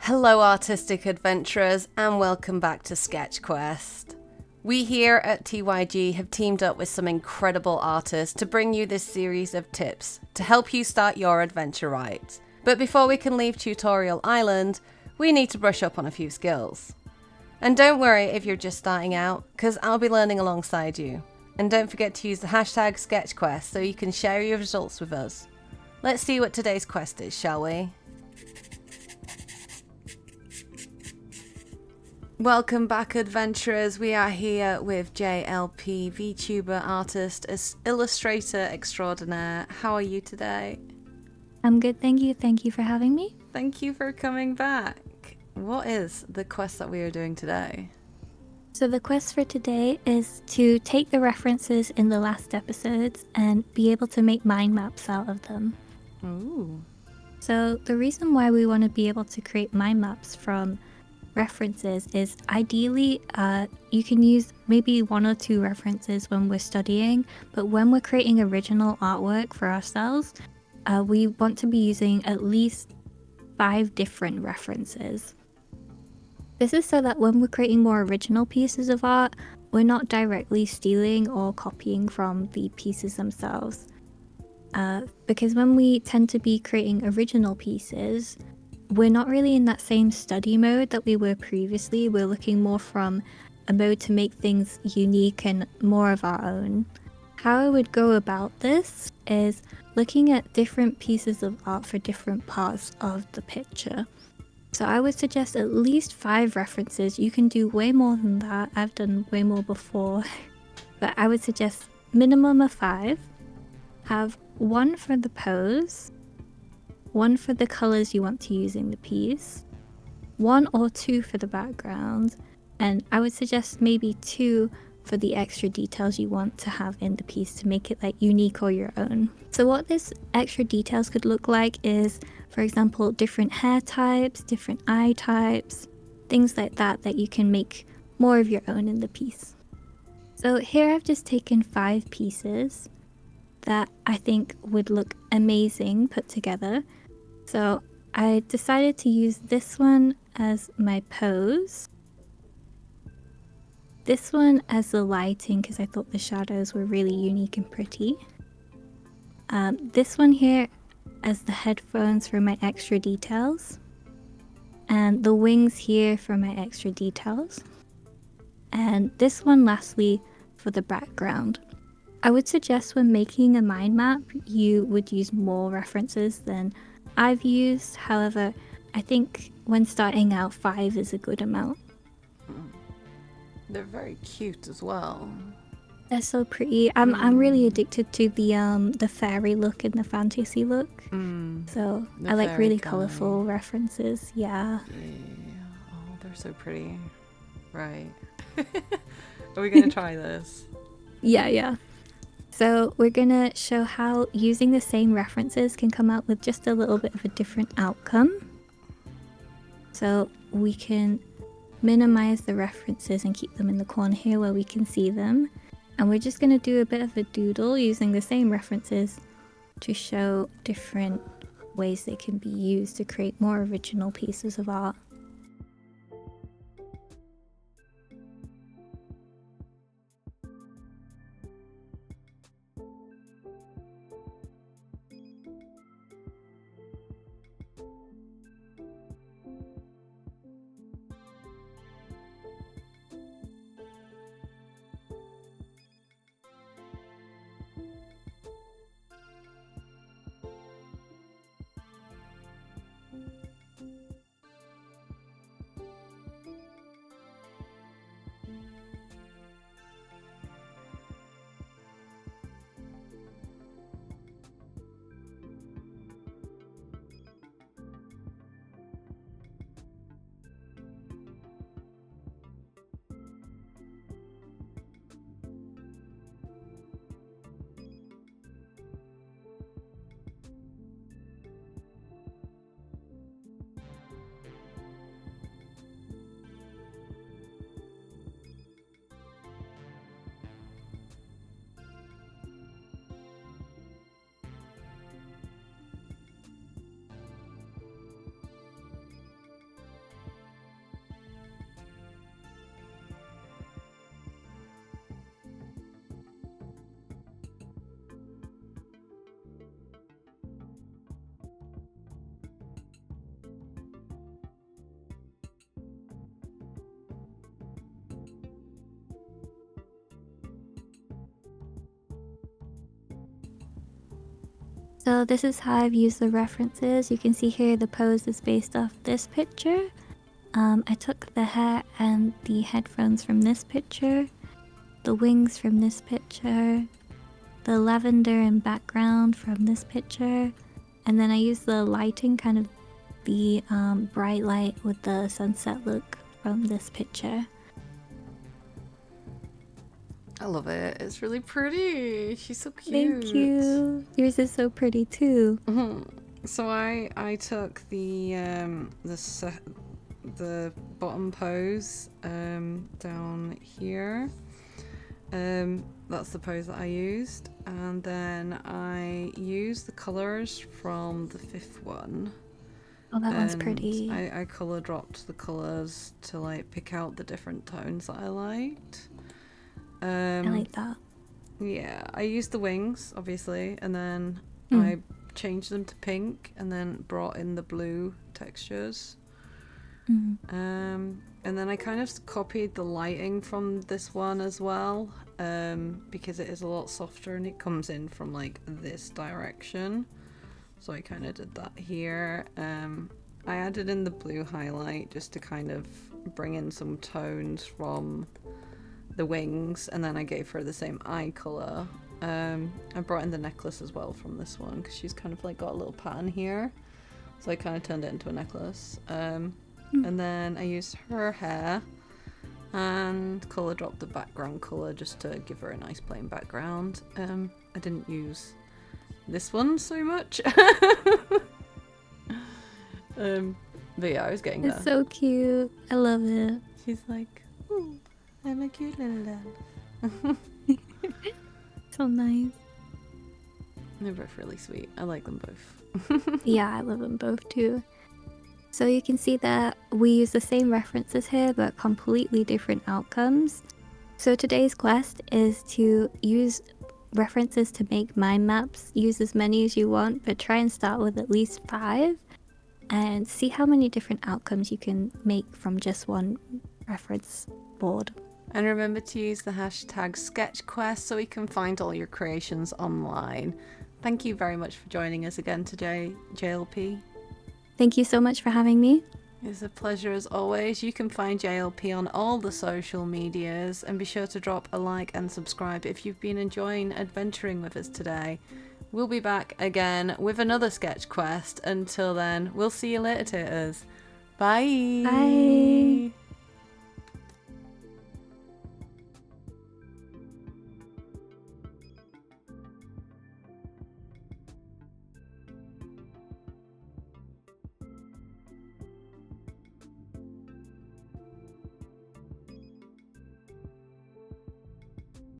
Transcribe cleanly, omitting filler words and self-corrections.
Hello, artistic adventurers, and welcome back to Sketch Quest. We here at TYG have teamed up with some incredible artists to bring you this series of tips to help you start your adventure right. But before we can leave Tutorial Island, we need to brush up on a few skills. And don't worry if you're just starting out, because I'll be learning alongside you. And don't forget to use the hashtag SketchQuest so you can share your results with us. Let's see what today's quest is, shall we? Welcome back, adventurers. We are here with J.L.P, VTuber artist, illustrator extraordinaire. How are you today? I'm good, thank you. Thank you for having me. Thank you for coming back. What is the quest that we are doing today? So the quest for today is to take the references in the last episodes and be able to make mind maps out of them. Ooh. So the reason why we want to be able to create mind maps from references is ideally you can use maybe one or two references when we're studying, but when we're creating original artwork for ourselves, we want to be using at least 5 different references. This is so that when we're creating more original pieces of art, we're not directly stealing or copying from the pieces themselves. Because when we tend to be creating original pieces, we're not really in that same study mode that we were previously. We're looking more from a mode to make things unique and more of our own. How I would go about this is looking at different pieces of art for different parts of the picture. So I would suggest at least 5 references. You can do way more than that. I've done way more before. But I would suggest minimum of 5. Have 1 for the pose, 1 for the colors you want to use in the piece, 1 or 2 for the background, and I would suggest maybe 2 for the extra details you want to have in the piece to make it like unique or your own. So what this extra details could look like is, for example, different hair types, different eye types, things like that you can make more of your own in the piece. So here I've just taken 5 pieces that I think would look amazing put together. So I decided to use this one as my pose, this one as the lighting because I thought the shadows were really unique and pretty, this one here as the headphones for my extra details, and the wings here for my extra details, and this one lastly for the background. I would suggest when making a mind map you would use more references than I've used. However, I think when starting out 5 is a good amount. They're very cute as well. They're so pretty. I'm really addicted to the fairy look and the fantasy look. So I like really colourful references. Yeah. Oh, they're so pretty. Right. Are we gonna try this? Yeah. So we're gonna show how using the same references can come out with just a little bit of a different outcome. So we can minimize the references and keep them in the corner here where we can see them. And we're just gonna do a bit of a doodle using the same references to show different ways they can be used to create more original pieces of art. So this is how I've used the references. You can see here the pose is based off this picture. I took the hair and the headphones from this picture, the wings from this picture, the lavender and background from this picture, and then I used the lighting, kind of the bright light with the sunset look from this picture. I love it. It's really pretty. She's so cute. Thank you. Yours is so pretty too. So I took the bottom pose down here. That's the pose that I used, and then I used the colors from the 5th one. Oh, that one's pretty. I color dropped the colors to like pick out the different tones that I liked. I like that. Yeah, I used the wings obviously, and then I changed them to pink, and then brought in the blue textures. And then I kind of copied the lighting from this one as well, because it is a lot softer and it comes in from like this direction. So I kind of did that here. I added in the blue highlight just to kind of bring in some tones from the wings, and then I gave her the same eye color. I brought in the necklace as well from this one because she's kind of like got a little pattern here, so I kind of turned it into a necklace. And then I used her hair and color dropped the background color just to give her a nice plain background. I didn't use this one so much. But yeah, I was getting there. It's so cute. I love it. She's like, "Ooh, I'm a cute little elf." So nice. They're both really sweet. I like them both. Yeah, I love them both too. So you can see that we use the same references here, but completely different outcomes. So today's quest is to use references to make mind maps. Use as many as you want, but try and start with at least 5 and see how many different outcomes you can make from just one reference board. And remember to use the hashtag SketchQuest so we can find all your creations online. Thank you very much for joining us again today, JLP. Thank you so much for having me. It's a pleasure as always. You can find JLP on all the social medias, and be sure to drop a like and subscribe if you've been enjoying adventuring with us today. We'll be back again with another sketch quest. Until then, we'll see you later, taters. Bye. Bye.